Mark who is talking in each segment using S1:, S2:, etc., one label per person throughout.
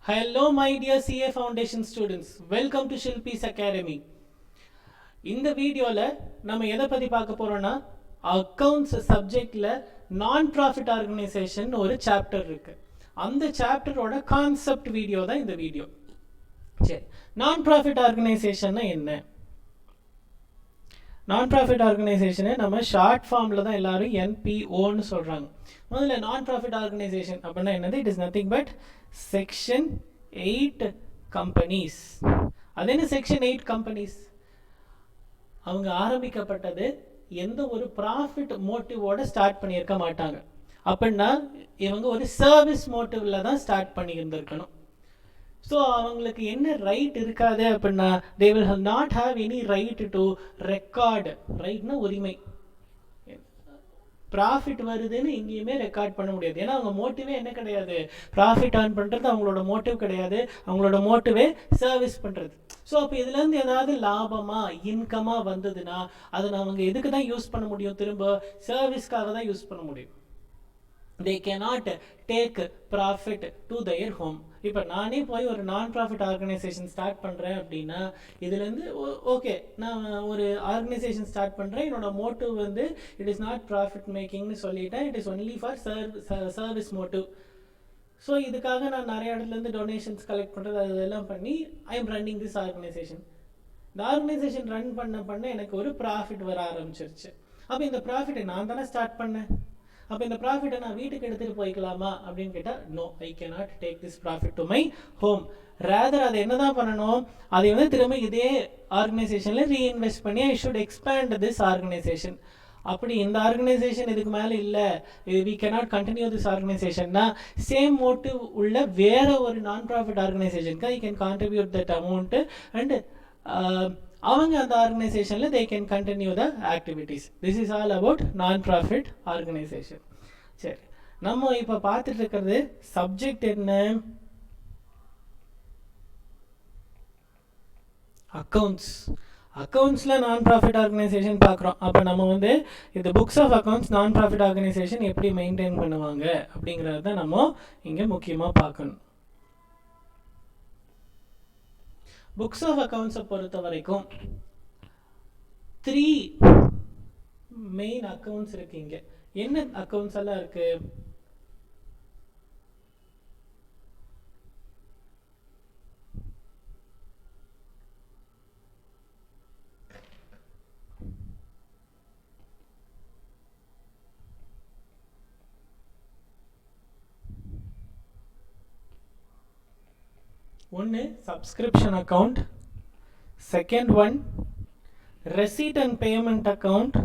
S1: Hello my dear CA Foundation students, welcome to Shilpis Academy. இந்த வீடியோல நம்ம எதை பத்தி பார்க்க போறோம்னா அக்கவுண்ட்ஸ் சப்ஜெக்ட்ல நான் ப்ராஃபிட் ஆர்கனைசேஷன் ஒரு சாப்டர் இருக்கு. அந்த சாப்டரோட கான்செப்ட் வீடியோ தான் இந்த வீடியோ. சரி, நான் ப்ராஃபிட் ஆர்கனைசேஷன்னா என்ன? நான் ப்ராஃபிட் ஆர்கனைசேஷனை நம்ம ஷார்ட் ஃபார்மில் தான் எல்லாரும் என்பிஓன்னு சொல்கிறாங்க. முதல்ல நான் ப்ராஃபிட் ஆர்கனைசேஷன் அப்படின்னா என்னது? It is nothing but section 8 companies. அது என்ன செக்ஷன் 8 கம்பெனிஸ்? அவங்க ஆரம்பிக்கப்பட்டது எந்த ஒரு ப்ராஃபிட் மோட்டிவோட ஸ்டார்ட் பண்ணியிருக்க மாட்டாங்க. அப்படின்னா இவங்க ஒரு சர்வீஸ் மோட்டிவில் தான் ஸ்டார்ட் பண்ணியிருந்திருக்கணும். ஸோ அவங்களுக்கு என்ன ரைட் இருக்காது அப்படின்னா they will not have any right to record. ரைட்னா உரிமை. ப்ராஃபிட் வருதுன்னு எங்கேயுமே ரெக்கார்ட் பண்ண முடியாது. ஏன்னா அவங்க மோட்டிவே என்ன கிடையாது, ப்ராஃபிட் ஏர்ன் பண்ணுறது அவங்களோட மோட்டிவ் கிடையாது. அவங்களோட மோட்டிவே சர்வீஸ் பண்ணுறது. ஸோ அப்போ இதுலேருந்து ஏதாவது லாபமாக இன்கமாக வந்ததுன்னா அதை அவங்க எதுக்கு தான் யூஸ் பண்ண முடியும்? திரும்ப சர்வீஸ்க்காக தான் யூஸ் பண்ண முடியும். they cannot take profit to their home. இப்போ நானே போய் ஒரு நான் ப்ராஃபிட் ஆர்கனைசேஷன் ஸ்டார்ட் பண்ணுறேன் அப்படின்னா இதுலேருந்து ஓகே, நான் ஒரு ஆர்கனைசேஷன் ஸ்டார்ட் பண்ணுறேன், என்னோட மோட்டிவ் வந்து இட் இஸ் நாட் ப்ராஃபிட் மேக்கிங்னு சொல்லிட்டேன், it is only for service motive. So இதுக்காக நான் நிறைய இடத்துலேருந்து டொனேஷன்ஸ் கலெக்ட் பண்ணுறது அதெல்லாம் பண்ணி I am running this organisation. இந்த ஆர்கனைசேஷன் ரன் பண்ண எனக்கு ஒரு ப்ராஃபிட் வர ஆரம்பிச்சிருச்சு. அப்போ இந்த ப்ராஃபிட்டை நான் தானே ஸ்டார்ட் பண்ணேன். அப்போ இந்த ப்ராஃபிட்டை நான் வீட்டுக்கு எடுத்துகிட்டு போய்க்கலாமா அப்படின்னு கேட்டால் no, I cannot take this profit to my home. Rather அதை என்ன தான் பண்ணணும், அதை வந்து திரும்ப இதே ஆர்கனைசேஷனில் ரீஇன்வெஸ்ட் பண்ணி I should expand this organisation. அப்படி இந்த ஆர்கனைசேஷன் இதுக்கு மேலே இல்லை, வி கேனாட் கண்டினியூ திஸ் ஆர்கனைசேஷன்னா சேம் மோட்டிவ் உள்ள வேற ஒரு நான் ப்ராஃபிட் ஆர்கனைசேஷனுக்கு I can contribute that amount and அவங்க அந்த ஆர்கனைசேஷனில் they can continue the activities. This is all about non-profit organization. சரி, நம்ம இப்போ பார்த்துட்டு இருக்கிறது சப்ஜெக்ட் என்ன? அக்கௌண்ட்ஸ். அக்கௌண்ட்ஸில் நான் ப்ராஃபிட் ஆர்கனைசேஷன் பார்க்குறோம். அப்போ நம்ம வந்து இந்த புக்ஸ் ஆஃப் அக்கௌண்ட்ஸ் நான் ப்ராஃபிட் ஆர்கனைசேஷன் எப்படி மெயின்டைன் பண்ணுவாங்க அப்படிங்கிறத தான் நம்ம இங்கே முக்கியமாக பார்க்கணும். புக்ஸ் ஆஃப் அக்கௌண்ட்ஸை பொறுத்த வரைக்கும் 3 மெயின் அக்கௌண்ட்ஸ் இருக்கு. இங்கே என்ன அக்கௌண்ட்ஸ் எல்லாம் இருக்கு? ஒன்று subscription account, second one receipt and payment account,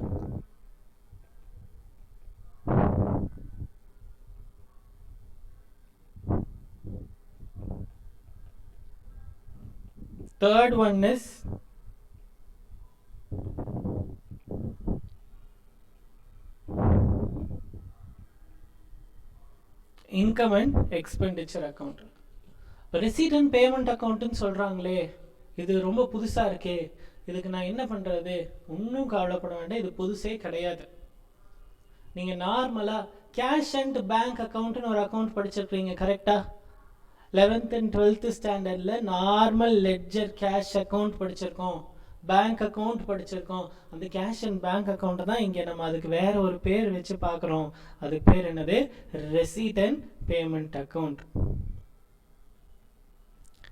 S1: third one is income and expenditure account. Receipt and payment அக்கௌண்ட்டுன்னு சொல்கிறாங்களே, இது ரொம்ப புதுசாக இருக்கே, இதுக்கு நான் என்ன பண்ணுறது? ஒன்றும் கவலைப்பட வேண்டாம், இது புதுசே கிடையாது. நீங்கள் நார்மலாக கேஷ் அண்ட் பேங்க் அக்கௌண்ட்டுன்னு ஒரு அக்கௌண்ட் படிச்சிருக்கீங்க கரெக்டாக? 11th and 12th ஸ்டாண்டர்டில் நார்மல் லெட்ஜர் கேஷ் அக்கௌண்ட் படிச்சிருக்கோம், பேங்க் அக்கௌண்ட் படிச்சிருக்கோம். அந்த கேஷ் அண்ட் பேங்க் அக்கௌண்ட்டை தான் இங்கே நம்ம அதுக்கு வேற ஒரு பேர் வச்சு பார்க்குறோம். அதுக்கு பேர் என்னது? ரெசீட் and payment account.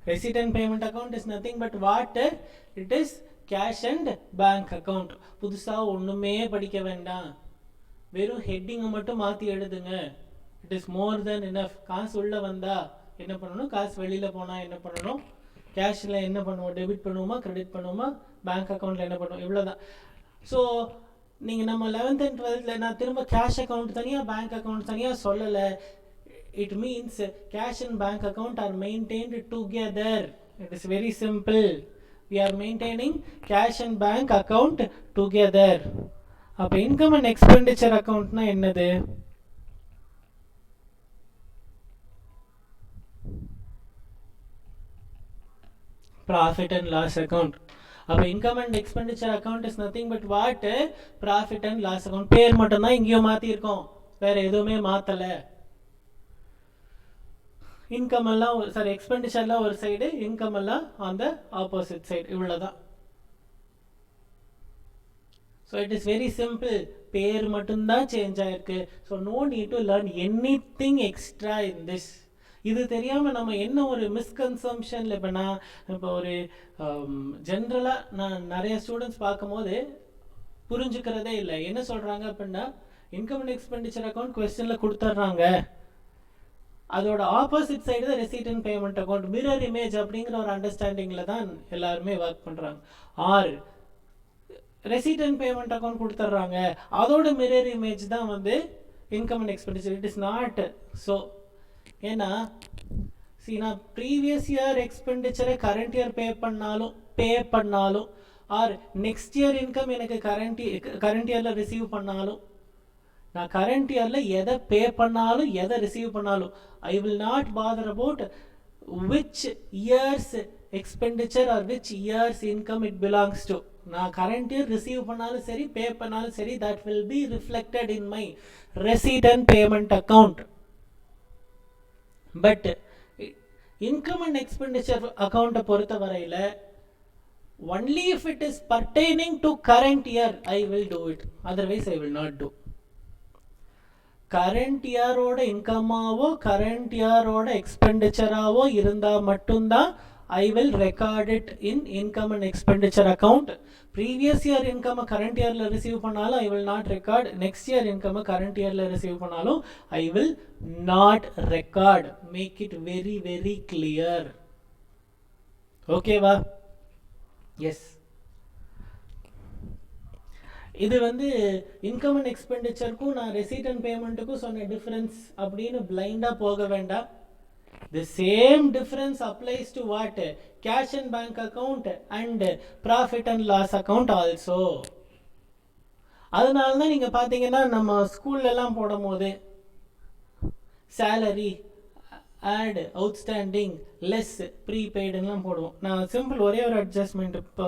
S1: Receipt and payment account is nothing but what? It is cash and bank account. புதுசாக ஒன்றுமே படிக்க வேண்டாம், வெறும் ஹெட்டிங்கை மட்டும் மாற்றி எழுதுங்க. It is more then enough. காசு உள்ளே வந்தால் என்ன பண்ணணும், காசு வெளியில் போனால் என்ன பண்ணணும், கேஷில் என்ன பண்ணுவோம், டெபிட் பண்ணுவோமா கிரெடிட் பண்ணுவோமா, பேங்க் அக்கௌண்ட்டில் என்ன பண்ணுவோம், இவ்வளோதான். ஸோ நீங்கள் நம்ம 11th and 12th நான் திரும்ப கேஷ் அக்கௌண்ட் தனியாக பேங்க் அக்கௌண்ட் தனியாக சொல்லலை. It means cash and bank account are maintained together. It is very simple. We are maintaining cash and bank account together. அப்போ income and expenditure accountனா என்னது? Profit and loss account. அப்போ income and expenditure account is nothing but what? Profit and loss account. பேர் மட்டும் தான் இங்கேயும் மாற்றி இருக்கோம், வேற எதுவுமே மாற்றலை. இன்கம் எல்லாம் சாரி எக்ஸ்பெண்டிச்சர்லாம் ஒரு சைடு, இன்கம் எல்லாம் ஆன் த ஆப்போசிட் சைடு. இவ்வளோதான். So it is very simple. பேர் மட்டும்தான் சேஞ்ச் ஆயிருக்கு. So no need to learn anything extra in this. இது தெரியாமல் நம்ம என்ன ஒரு மிஸ்கன்சம்ஷனில் இப்போ ஒரு ஜென்ரலாக நான் நிறைய ஸ்டூடெண்ட்ஸ் பார்க்கும்போது புரிஞ்சுக்கிறதே இல்லை. என்ன சொல்கிறாங்க அப்படின்னா, இன்கம் அண்ட் எக்ஸ்பெண்டிச்சர் அக்கௌண்ட் கொஸ்டினில் கொடுத்துட்றாங்க, அதோட ஆப்போசிட் சைடு தான் receipt and payment account, mirror image அப்படிங்கிற ஒரு அண்டர்ஸ்டாண்டிங்கில் தான் எல்லாருமே ஒர்க் பண்ணுறாங்க. Or receipt and payment account கொடுத்துட்றாங்க, அதோட மிரர் இமேஜ் தான் வந்து income and expenditure. It is not so. ஏன்னா நான் ப்ரீவியஸ் இயர் எக்ஸ்பெண்டிச்சரை கரண்ட் இயர் பே பண்ணாலும் ஆர் நெக்ஸ்ட் இயர் இன்கம் எனக்கு கரண்ட் இயரில் ரிசீவ் பண்ணாலும், நான் கரண்ட் இயரில் எதை பே பண்ணாலும் எதை ரிசீவ் பண்ணாலும், I will not bother about which year's expenditure or which year's income it belongs to. நான் கரண்ட் இயர் ரிசீவ் பண்ணாலும் சரி, பே பண்ணாலும் சரி, that will be reflected in my receipt and payment account. But income and expenditure அக்கௌண்ட்டை பொறுத்த வரையில் only if it is pertaining to current year I will do it, otherwise I will not do. Current இயரோட இன்கமாவோ current இயரோட எக்ஸ்பெண்டிச்சராவோ இருந்தால் மட்டும்தான் I will record it in income and expenditure account. Previous year income current year la receive பண்ணாலும் I will not record. Next year income current year la receive பண்ணாலும் I will not record. Make it very very clear. Okay வா? Yes. இது வந்து income and எக்ஸ்பெண்டிச்சருக்கும் நான் ரெசீட் and பேமெண்ட்டுக்கும் சொன்ன difference அப்படின்னு பிளைண்டாக போக வேண்டாம். The same difference applies to what? Cash and bank account and profit and loss account also. அதனால தான் நீங்கள் பார்த்தீங்கன்னா நம்ம ஸ்கூல்லலாம் போடும் போது சேலரி ஆட் அவுட்ஸ்டாண்டிங் லெஸ் ப்ரீபெய்டுலாம் போடுவோம். நான் சிம்பிள் ஒரே ஒரு அட்ஜஸ்ட்மெண்ட். இப்போ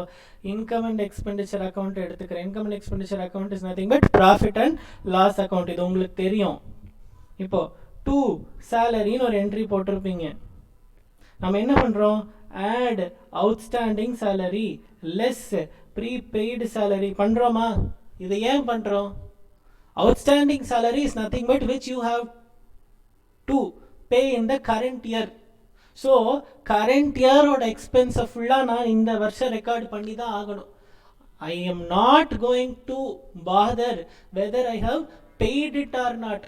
S1: இன்கம் அண்ட் எக்ஸ்பெண்டிச்சர் அக்கௌண்ட் எடுத்துக்கிறேன். Income and expenditure account is nothing but profit and loss account. இது உங்களுக்கு தெரியும். இப்போது டு சேலரின்னு ஒரு என்ட்ரி போட்டிருப்பீங்க. நம்ம என்ன பண்ணுறோம்? Add outstanding salary less prepaid salary பண்ணுறோமா? இதை ஏன் பண்ணுறோம்? Outstanding salary is nothing but which you have to pay in the current year. So current இயரோட எக்ஸ்பென்ஸை ஃபுல்லாக நான் இந்த வருஷம் ரெக்கார்ட் பண்ணி தான் ஆகணும். I am not going to bother whether I have paid it or not.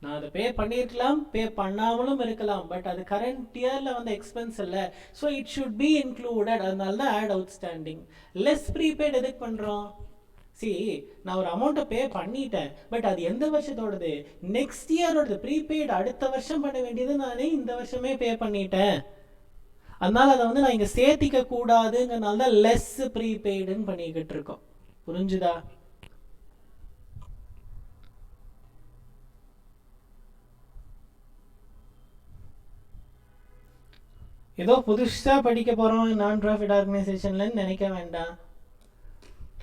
S1: நான் அதை பே பண்ணியிருக்கலாம், பே பண்ணாமலும் இருக்கலாம், பட் அது கரண்ட் இயரில் வந்து எக்ஸ்பென்ஸ் இல்லை. So it should be included. அதனால தான் ஆட் அவுட்ஸ்டாண்டிங். லெஸ் ப்ரீபெய்ட் எதுக்கு பண்ணுறோம்? நான் ஒரு அமௌண்ட்டை பே பண்ணிட்டேன், பட் அது எந்த வருஷத்தோடது? நெக்ஸ்ட் இயரோடது. ப்ரீபெய்டு அடுத்த வருஷம் பண்ண வேண்டியது நானே இந்த வருஷமே பே பண்ணிட்டேன். அதனால அதை வந்து நான் இங்கே சேர்த்திக்க கூடாதுங்கிறனால தான் லெஸ் ப்ரீபெய்டுன்னு பண்ணிக்கிட்டு இருக்கோம். புரிஞ்சுதா? ஏதோ புதுசாக படிக்க போகிறோம் நான் ப்ராஃபிட் ஆர்கனைசேஷன்லன்னு நினைக்க வேண்டாம்.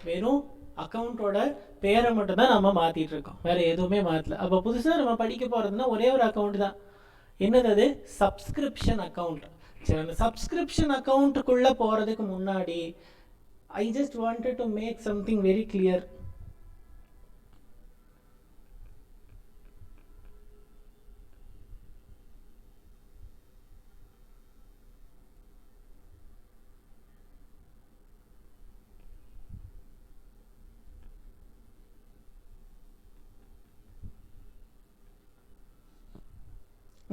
S1: வெறும் அக்கௌண்ட்டோட பேரை மட்டும் தான் நம்ம மாற்றிட்டு இருக்கோம், வேறு எதுவுமே மாற்றல. அப்போ புதுசாக நம்ம படிக்க போகிறதுனா ஒரே ஒரு அக்கௌண்ட் தான். என்னது அது? Subscription account. சரி, அந்த சப்ஸ்கிரிப்ஷன் அக்கௌண்ட்டுக்குள்ளே போகிறதுக்கு முன்னாடி I just wanted to make something very clear.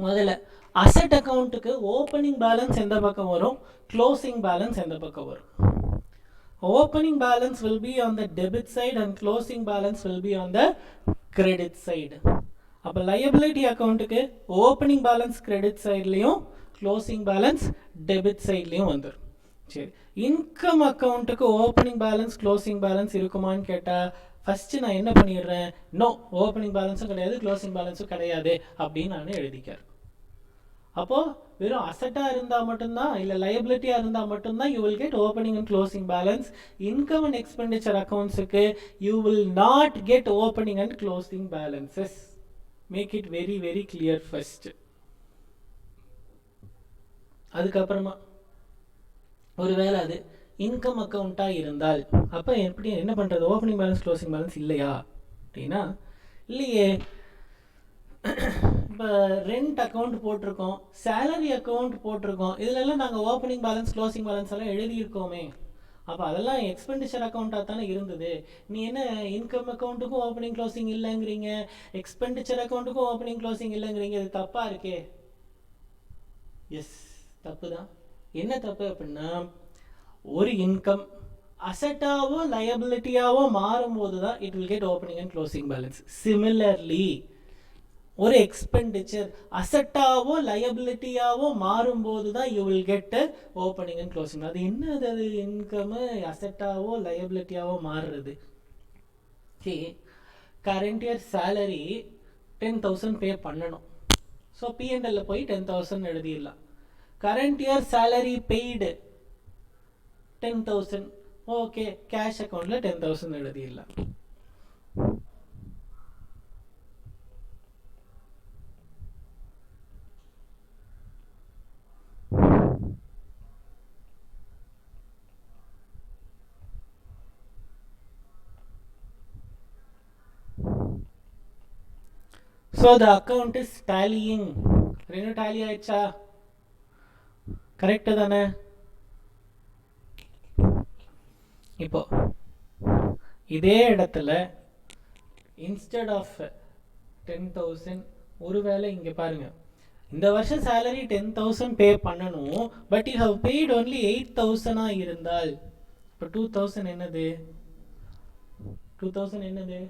S1: முதல்ல அசெட் அக்கௌண்ட்டுக்கு ஓப்பனிங் பேலன்ஸ் எந்த பக்கம் வரும், க்ளோசிங் பேலன்ஸ் எந்த பக்கம் வரும்? Opening balance will be on the debit side and closing balance will be on the credit side. அப்போ லையபிலிட்டி அக்கௌண்ட்டுக்கு ஓப்பனிங் பேலன்ஸ் கிரெடிட் சைட்லேயும் க்ளோசிங் பேலன்ஸ் டெபிட் சைட்லேயும் வந்துடும். சரி, இன்கம் அக்கௌண்ட்டுக்கு ஓப்பனிங் பேலன்ஸ் க்ளோசிங் பேலன்ஸ் இருக்குமான்னு கேட்டால் ஃபஸ்ட்டு நான் என்ன பண்ணிடுறேன்? நோ, ஓப்பனிங் பேலன்ஸும் கிடையாது க்ளோசிங் பேலன்ஸும் கிடையாது அப்படின்னு நான் எழுதிக்கிறேன். அப்போது வெறும் அசட்டாக இருந்தால் மட்டும்தான், இல்லை லையபிலிட்டியாக இருந்தால் மட்டும்தான் you will get opening and closing balance. Income and expenditure அக்கௌண்ட்ஸுக்கு you will not get opening and closing balances. Make it very very clear first. அதுக்கப்புறமா ஒருவேளை அது இன்கம் அக்கௌண்ட்டாக இருந்தால் அப்போ எப்படி என்ன பண்ணுறது? ஓப்பனிங் பேலன்ஸ் க்ளோசிங் பேலன்ஸ் இல்லையா அப்படின்னா, இல்லையே. இப்போ ரெண்ட் அக்கௌண்ட் போட்டிருக்கோம், சேலரி அக்கௌண்ட் போட்டிருக்கோம், இதுலெல்லாம் நாங்கள் ஓப்பனிங் பேலன்ஸ் க்ளோசிங் பேலன்ஸ் எல்லாம் எழுதியிருக்கோமே. அப்போ அதெல்லாம் எக்ஸ்பெண்டிச்சர் அக்கௌண்ட்டாக தானே இருந்தது. நீ என்ன இன்கம் அக்கௌண்ட்டுக்கும் ஓப்பனிங் க்ளோசிங் இல்லைங்கிறீங்க, எக்ஸ்பெண்டிச்சர் அக்கௌண்ட்டுக்கும் ஓப்பனிங் க்ளோசிங் இல்லைங்கிறீங்க. இது தப்பாக இருக்கே. எஸ், தப்பு தான். என்ன தப்பு அப்படின்னா, ஒரு இன்கம் அசட்டாவோ லயபிலிட்டியாவோ மாறும்போது தான் it will get opening and closing balance. Similarly ஒரு எக்ஸ்பெண்டிச்சர் அசட்டாவோ லயபிலிட்டியாவோ மாறும்போது தான் you will get opening and closing. அது என்னது? அது இன்கமு அசட்டாவோ லயபிலிட்டியாவோ மாறுறது. கரண்ட் இயர் சேலரி 10,000 பே பண்ணணும். ஸோ P&L போய் 10,000 எழுதிடலாம். Current year salary paid 10,000, okay, cash அக்கௌண்ட்டில் 10,000 எழுதிடலாம். So the account is tallying. ரெண்டு டாலி ஆயிடுச்சா? கரெக்டு தானே? இப்போ இதே இடத்துல இன்ஸ்டெட் ஆஃப் 10,000 ஒருவேளை இங்கே பாருங்க, இந்த வருஷம் சேலரி 10,000 பே பண்ணணும், but you have paid only 8,000 இருந்தால் இப்போ 2,000 என்னது? 2,000 என்னது?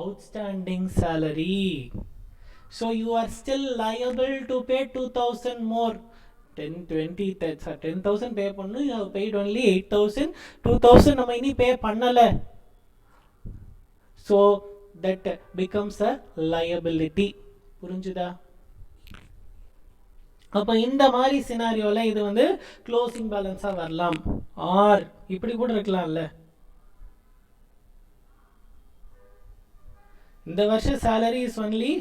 S1: Outstanding salary. So you are still liable to pay 2,000 more. 10,000 pay பண்ணு, you have paid only 8,000. 2,000 நம்ம இனி pay பண்ணல. So that becomes a liability. புரிஞ்சுதா? அப்போ இந்த மாதிரி சினாரியோல இது வந்து க்ளோசிங் பேலன்ஸா வரலாம். ஆர் இப்படி கூட இருக்கலாம்ல, இந்த வருஷம் salary is only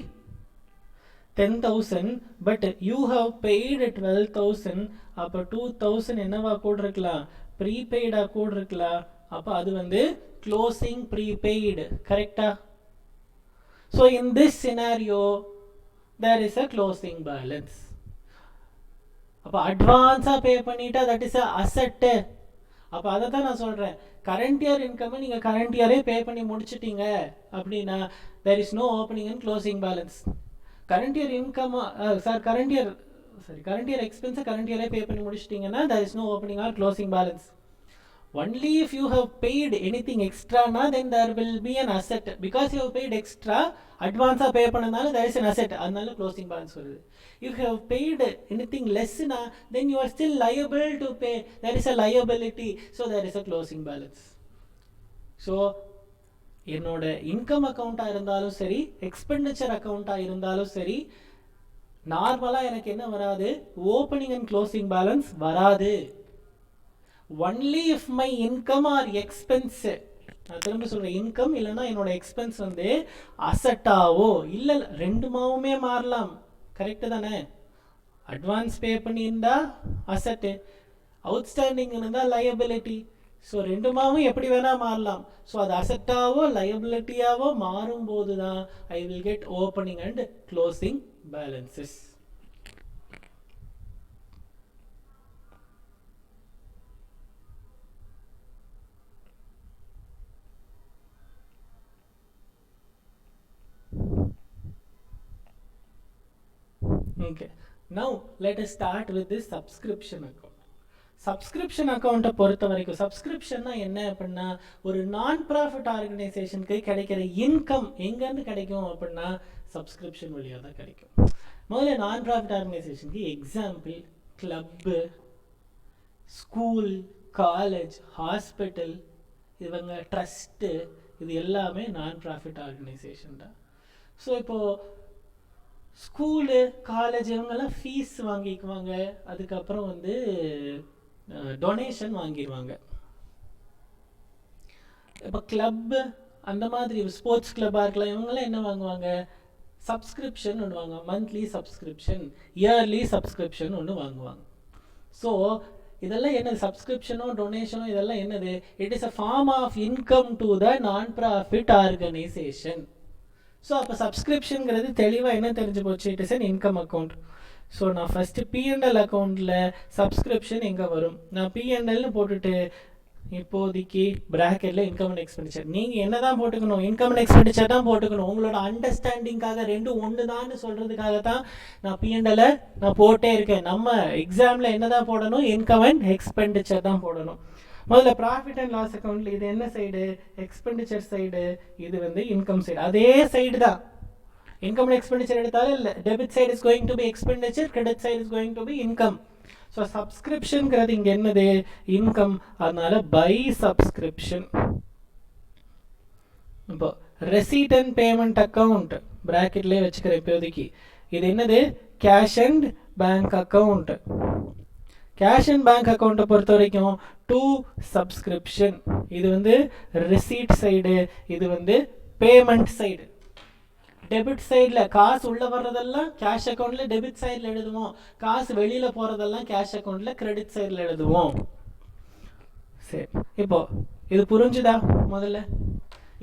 S1: 10,000 but you have paid 12,000. அப்போ 2,000 என்னவா கூட இருக்கலாம்? ப்ரீபெய்டா கூட இருக்கலாம். அப்போ அது வந்து க்ளோசிங் ப்ரீபெய்டு. கரெக்டா? So in this scenario there is a closing balance. அப்போ அட்வான்ஸாக பே பண்ணிட்டா தட் இஸ் அ அசட்டு. அப்போ அதை தான் நான் சொல்கிறேன், கரண்ட் இயர் இன்கம் நீங்கள் கரண்ட் இயரே பே பண்ணி முடிச்சிட்டீங்க அப்படின்னா there is no opening and closing balance. Current year income current year எக்ஸ்பென்ஸை கரண்ட் இயரே பே பண்ணி முடிச்சிட்டிங்கன்னா there is no opening or closing balance. Only if you have paid anything extra na, then there will be an asset. Because you have paid extra, advance pay பண்ணனால there is an asset. அதனால closing balance வருது. If you have paid anything less na, then you are still liable to pay. There is a liability. So there is a closing balance. So என்னோட income அக்கௌண்ட்டா இருந்தாலும் சரி, expenditure அக்கௌண்ட்டா இருந்தாலும் சரி, நார்மலா எனக்கு என்ன வராது? ஓப்பனிங் அண்ட் க்ளோசிங் பேலன்ஸ் வராது. Only if my income or expense, நான் திரும்ப சொல்றேன், இன்கம் இல்லைன்னா என்னோட எக்ஸ்பென்ஸ் வந்து அசட்டாவோ இல்லை, ரெண்டுமாவுமே மாறலாம். கரெக்டு தானே? அட்வான்ஸ் பே பண்ணியிருந்தா அசட்டு, அவுட்ஸ்டாண்டிங் இருந்தால் லயபிலிட்டி. ஸோ ரெண்டுமாவும் எப்படி வேணால் மாறலாம். ஸோ அது அசட்டாவோ லயபிலிட்டியாவோ மாறும்போது தான் I will get opening and closing balances. Okay, now let us start with this subscription account. Subscription அக்கௌண்ட்டை பொறுத்த வரைக்கும், சப்ஸ்கிரிப்ஷன்னா என்ன அப்படின்னா, ஒரு நான் ப்ராஃபிட் ஆர்கனைசேஷனுக்கு கிடைக்கிற இன்கம் எங்கேருந்து கிடைக்கும் அப்படின்னா சப்ஸ்கிரிப்ஷன் வழியாக தான் கிடைக்கும். முதல்ல நான் ப்ராஃபிட் ஆர்கனைசேஷனுக்கு example club, school, college, hospital, இவங்க ட்ரஸ்ட்டு, இது எல்லாமே நான் ப்ராஃபிட் ஆர்கனைசேஷன் தான். ஸோ இப்போது ஸ்கூலு, காலேஜ் இவங்கெல்லாம் ஃபீஸ் வாங்கிக்குவாங்க, அதுக்கப்புறம் வந்து டொனேஷன் வாங்கிடுவாங்க. இப்போ கிளப்பு அந்த மாதிரி ஸ்போர்ட்ஸ் கிளப்பாக இருக்கலாம், இவங்கெல்லாம் என்ன வாங்குவாங்க? சப்ஸ்கிரிப்ஷன் ஒன்று வாங்குவாங்க. மந்த்லி சப்ஸ்கிரிப்ஷன், இயர்லி சப்ஸ்கிரிப்ஷன் ஒன்று வாங்குவாங்க. ஸோ இதெல்லாம் என்னது, சப்ஸ்கிரிப்ஷனோ டொனேஷனோ இதெல்லாம் என்னது, it is a form of income to the non profit organisation. So அப்போ சப்ஸ்கிரிப்ஷனுங்கிறது தெளிவாக என்ன தெரிஞ்சு போச்சு, it is an income account. So நான் ஃபஸ்ட்டு P&L அக்கௌண்ட்டில் சப்ஸ்கிரிப்ஷன் எங்கே வரும், நான் P&Lனு போட்டுட்டு இப்போதைக்கு ப்ராக்கெட்டில் இன்கம் அண்ட் எக்ஸ்பெண்டிச்சர். நீங்கள் என்ன தான் போட்டுக்கணும், இன்கம் அண்ட் எக்ஸ்பெண்டிச்சர் தான் போட்டுக்கணும். உங்களோட அண்டர்ஸ்டாண்டிங்காக ரெண்டும் ஒன்று தான் சொல்கிறதுக்காக தான் நான் P&L நான் போட்டே இருக்கேன். நம்ம எக்ஸாமில் என்ன தான் போடணும், இன்கம் அண்ட் எக்ஸ்பெண்டிச்சர் தான் போடணும். முதல்ல ப்ராஃபிட் அண்ட் லாஸ் அக்கௌண்ட்டில் இது என்ன சைடு, எக்ஸ்பெண்டிச்சர் சைடு, இது வந்து இன்கம் சைடு. அதே சைடு தான் இன்கம் அண்ட் எக்ஸ்பெண்டிச்சர் எடுத்தாலும் இல்லை, debit side is going to be expenditure, credit side is going to be income. So சப்ஸ்கிரிப்ஷன்ங்கிறது இங்கே என்னது, இன்கம். அதனால பை சப்ஸ்கிரிப்ஷன். இப்போ ரெசீட் அண்ட் பேமெண்ட் அக்கௌண்ட் ப்ராக்கெட்லேயே வச்சுக்கிறேன் இப்போதைக்கு. இது என்னது, cash and bank account. Cash and bank அக்கௌண்ட்டை பொறுத்த வரைக்கும் டு சப்ஸ்கிரிப்ஷன். இது வந்து ரெசீட் சைடு, இது வந்து பேமெண்ட் சைடு. டெபிட் சைடில் காசு உள்ளே வர்றதெல்லாம் கேஷ் அக்கௌண்ட்டில் டெபிட் சைடில் எழுதுவோம், காசு வெளியில் போகிறதெல்லாம் கேஷ் அக்கௌண்ட்டில் கிரெடிட் சைடில் எழுதுவோம். சரி, இப்போ இது புரிஞ்சுதா? முதல்ல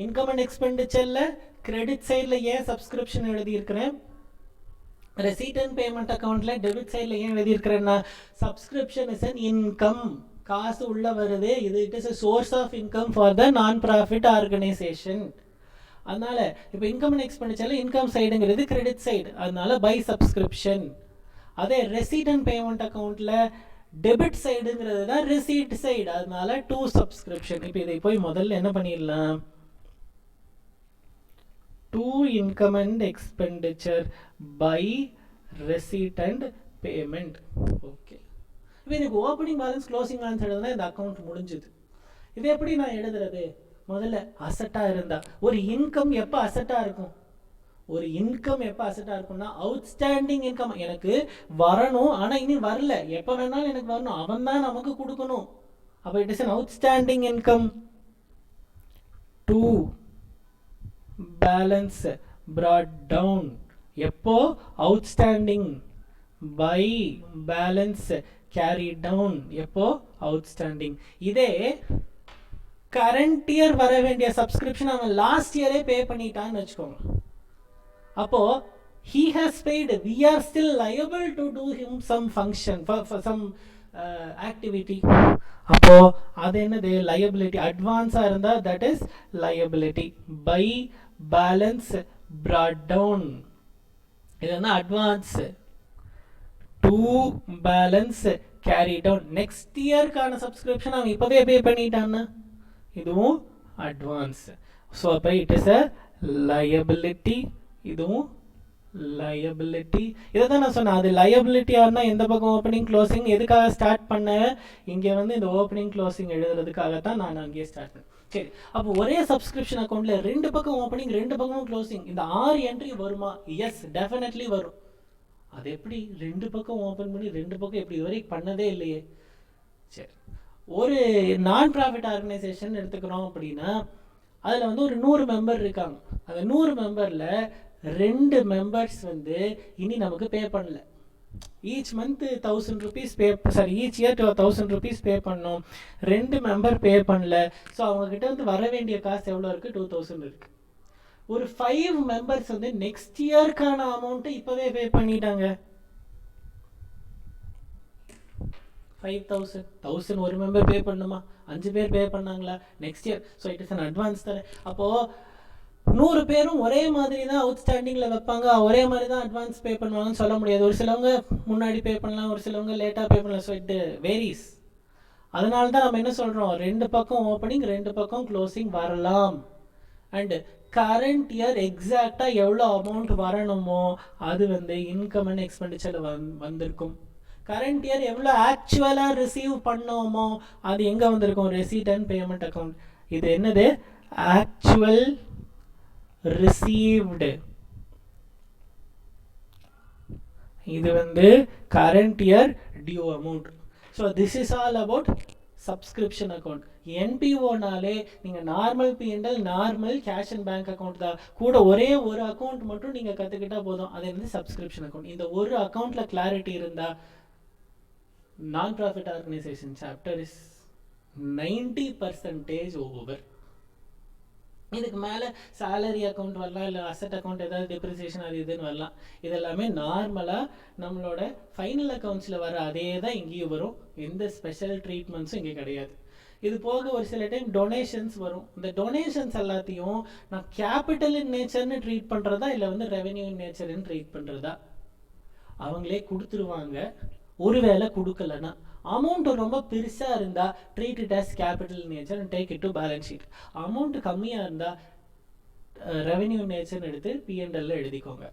S1: இன்கம் அண்ட் எக்ஸ்பெண்டிச்சரில் கிரெடிட் சைடில் ஏன் சப்ஸ்கிரிப்ஷன் எழுதியிருக்கிறேன், ரெசீட் அண்ட் பேமெண்ட் அக்கௌண்ட்டில் டெபிட் சைடில் ஏன் எழுதியிருக்கிறேன்னா, சப்ஸ்கிரிப்ஷன் இஸ் அன் இன்கம், காசு உள்ளே வருது, இது it is a source of income for the non profit organisation. அதனால இப்போ இன்கம் அண்ட் எக்ஸ்பெண்டிச்சரில் இன்கம் சைடுங்கிறது கிரெடிட் சைடு, அதனால பை சப்ஸ்கிரிப்ஷன். அதே ரெசீட் அண்ட் பேமெண்ட் அக்கௌண்ட்டில் டெபிட் சைடுங்கிறது தான் ரெசீட் சைடு, அதனால டு சப்ஸ்கிரிப்ஷன். இப்போ இதை போய் முதல்ல என்ன பண்ணிடலாம், to income and expenditure by receipt and payment. Okay, இப்போ எனக்கு ஓப்பனிங் பேலன்ஸ் க்ளோசிங் பேலன்ஸ் எழுதுனா இந்த அக்கௌண்ட் முடிஞ்சுது. இது எப்படி நான் எழுதுறது, முதல்ல அசட்டாக இருந்தா, ஒரு இன்கம் எப்போ அசட்டாக இருக்கும், ஒரு இன்கம் எப்போ அசட்டாக இருக்கும்னா அவுட்ஸ்டாண்டிங் இன்கம் எனக்கு வரணும் ஆனால் இனி வரல, எப்போ வேணாலும் எனக்கு வரணும், அவன் தான் நமக்கு கொடுக்கணும். அப்போ it is an outstanding income. To balance brought down, எப்போ outstanding. By balance carry down, எப்போ அவுட்ஸ்டாண்டிங். இதே கரண்ட் இயர் வர வேண்டிய சப்ஸ்கிரிப்ஷன் அவன் லாஸ்ட் இயரே பே பண்ணிட்டான்னு வச்சுக்கோங்க, அப்போ he has paid, we are still liable to do him some function for some activity. அப்போ அது என்னது, liability. அட்வான்ஸா இருந்தா that is liability. by balance brought down, இது என்ன advance. to balance carry down, next இயர்க்கான சப்ஸ்கிரிப்ஷன் அவன் இப்பவே பே பண்ணிட்டான்னா இதுவும் அட்வான்ஸ். ஸோ அப்போ இட் இஸ் அ லயபிலிட்டி, இதுவும் லயபிலிட்டி. இதை தான் நான் சொன்னேன், அது லயபிலிட்டியானா எந்த பக்கம் ஓப்பனிங் க்ளோசிங் எதுக்காக ஸ்டார்ட் பண்ணேன், இங்கே வந்து இந்த ஓப்பனிங் க்ளோசிங் எழுதுறதுக்காக தான் நான் அங்கேயே ஸ்டார்ட் பண்ணேன். சரி, அப்போ ஒரே சப்ஸ்கிரிப்ஷன் அக்கௌண்ட்டில் ரெண்டு பக்கம் ஓப்பனிங் ரெண்டு பக்கமும் க்ளோசிங், இந்த 6 என்ட்ரி வருமா? எஸ், டெஃபினெட்லி வரும். அது எப்படி ரெண்டு பக்கம் ஓப்பன் பண்ணி ரெண்டு பக்கம் எப்படி இதுவரைக்கும் பண்ணதே இல்லையே. சரி, ஒரு நான் ப்ராஃபிட் ஆர்கனைசேஷன் எடுத்துக்கிறோம் அப்படின்னா அதில் வந்து ஒரு 100 மெம்பர் இருக்காங்க. அந்த 100 மெம்பரில் 2 மெம்பர்ஸ் வந்து இனி நமக்கு பே பண்ணல. ஈச் மந்த் 1000 rupees பே, சாரி ஈச் இயர் 1000 rupees பே பண்ணோம். 2 மெம்பர் பே பண்ணல. ஸோ அவங்கக்கிட்ட வந்து வர வேண்டிய காசு எவ்வளோ இருக்குது, 2000 இருக்குது. ஒரு 5 மெம்பர்ஸ் வந்து நெக்ஸ்ட் இயர்க்கான அமௌண்ட்டை இப்போவே பே பண்ணிட்டாங்க. 5000 ஒரு மெம்பர் பே பண்ணுமா, 5 பேர் பே பண்ணாங்களா next year. So it is an advance தானே. அப்போது 100 பேரும் ஒரே மாதிரி தான் அவுட்ஸ்டாண்டிங்கில் வைப்பாங்க, ஒரே மாதிரி தான் அட்வான்ஸ் பே பண்ணுவாங்கன்னு சொல்ல முடியாது. ஒரு சிலவங்க முன்னாடி பே பண்ணலாம், ஒரு சிலவங்க லேட்டாக பே பண்ணலாம். So it varies. அதனால தான் நம்ம என்ன சொல்கிறோம், 2 பக்கம் ஓப்பனிங் 2 பக்கம் க்ளோசிங் வரலாம். அண்டு கரண்ட் இயர் எக்ஸாக்டாக எவ்வளோ அமௌண்ட் வரணுமோ அது வந்து இன்கம் அண்ட் எக்ஸ்பெண்டிச்சரில் வந்திருக்கும். கரண்ட் இயர் எவ்வளோ ஆக்சுவலாக ரிசீவ் பண்ணோமோ அது எங்கே வந்திருக்கும், ரெசீட் அண்ட் பேமெண்ட் அக்கௌண்ட். இது என்னது, ஆக்சுவல் ரிசீவ்டு. இது வந்து current year due amount. So this is all about subscription account. என்பிஓனாலே நீங்கள் normal P&L, normal cash and bank account தான், கூட ஒரே ஒரு அக்கௌண்ட் மட்டும் நீங்கள் கற்றுக்கிட்டால் போதும், அது வந்து சப்ஸ்கிரிப்ஷன் அக்கௌண்ட். இந்த ஒரு அக்கௌண்ட்டில் கிளாரிட்டி இருந்தால் non-profit organization chapter is 90% over. இதுக்கு மேலே சேலரி அக்கௌண்ட் வரலாம், இல்லை அசட் அக்கௌண்ட் ஏதாவது டெப்ரிசியேஷன் அது இதுன்னு வரலாம். இதெல்லாமே நார்மலாக நம்மளோட ஃபைனல் அக்கௌண்ட்ஸில் வர அதே தான் இங்கேயும் வரும். எந்த ஸ்பெஷல் ட்ரீட்மெண்ட்ஸும் இங்கே கிடையாது. இது போக ஒரு சில டைம் டொனேஷன்ஸ் வரும். இந்த டொனேஷன்ஸ் எல்லாத்தையும் நான் கேபிட்டல் இன் நேச்சர்னு ட்ரீட் பண்ணுறதா இல்லை வந்து ரெவென்யூ இன் நேச்சர்னு ட்ரீட் பண்ணுறதா? அவங்களே கொடுத்துருவாங்க. ஒருவேளை கொடுக்கலன்னா அமௌண்ட் ரொம்ப பெருசாக இருந்தால் treat it as capital nature and take it to balance sheet. Amount கம்மியாக இருந்தால் ரெவென்யூ நேச்சர்னு எடுத்து பிஎன்எல்ல எழுதிக்கோங்க.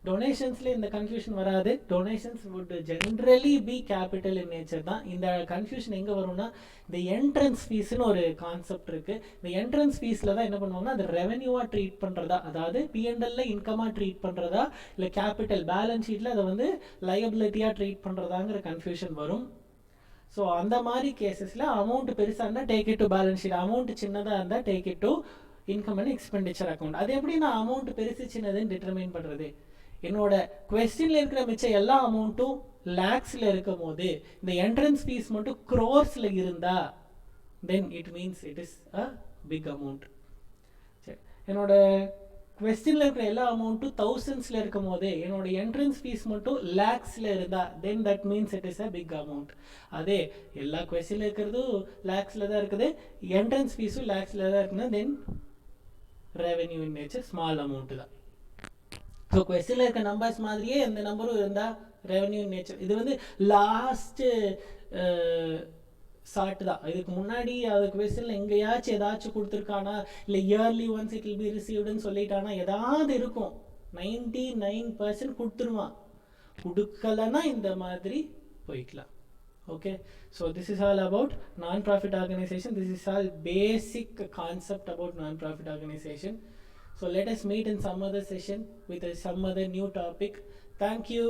S1: டொனேஷன்ஸ்ல இந்த கன்ஃபியூஷன் வராது. Donations would generally be capital in nature தான். இந்த கன்ஃபியூஷன் எங்கே வரும்னா, இந்த என்ட்ரன்ஸ் ஃபீஸ்னு ஒரு கான்செப்ட் இருக்குது. இந்த என்ட்ரன்ஸ் ஃபீஸில் தான் என்ன பண்ணுவாங்கன்னா, அது ரெவென்யூவாக ட்ரீட் பண்ணுறதா, அதாவது பிஎன்எல்ல இன்கமாக ட்ரீட் பண்ணுறதா, இல்லை கேபிட்டல் பேலன்ஸ் ஷீட்டில் அதை வந்து லையபிலிட்டியாக ட்ரீட் பண்ணுறதாங்கிற கன்ஃபியூஷன் வரும். ஸோ அந்த மாதிரி கேசஸில் அமௌண்ட் பெருசாக இருந்தால் take it to balance sheet, amount சின்னதாக இருந்தால் take it to income and expenditure account. அது எப்படி நான் அமௌண்ட் பெருசு சின்னதுன்னு டிட்டர்மைன் பண்ணுறது? என்னோட கொஸ்டின்ல இருக்கிற மிச்சம் எல்லா அமௌண்ட்டும் லேக்ஸில் இருக்கும் போது இந்த என்ட்ரன்ஸ் ஃபீஸ் மட்டும் க்ரோர்ஸில் இருந்தா then it means it is a big amount. சரி, என்னோட கொஸ்டின்ல இருக்கிற எல்லா அமௌண்ட்டும் தௌசண்ட்ஸில் இருக்கும் போது என்னோட என்ட்ரன்ஸ் ஃபீஸ் மட்டும் லேக்ஸில் இருந்தா then that means it is a big amount. அதே எல்லா கொஸ்டின்ல இருக்கிறதும் லேக்ஸில் தான் இருக்குது, என்ட்ரன்ஸ் ஃபீஸும் லேக்ஸில் தான் இருக்குன்னா then revenue in nature small amount தான். ஸோ கொஸ்டினில் இருக்க நம்பர்ஸ் மாதிரியே எந்த நம்பரும் இருந்தால் ரெவென்யூ நேச்சர். இது வந்து லாஸ்ட்டு சார்ட் தான். இதுக்கு முன்னாடி அது கொஸ்டினில் எங்கேயாச்சும் ஏதாச்சும் கொடுத்துருக்கானா, இல்லை early once it will be ரிசீவ்டுன்னு சொல்லிட்டானா, ஏதாவது இருக்கும். 99% கொடுத்துருவான். கொடுக்கலன்னா இந்த மாதிரி போய்க்கலாம். Okay, so this is all about nonprofit organisation. This is all basic concept about nonprofit organisation. So let us meet in some other session with some other new topic. Thank you.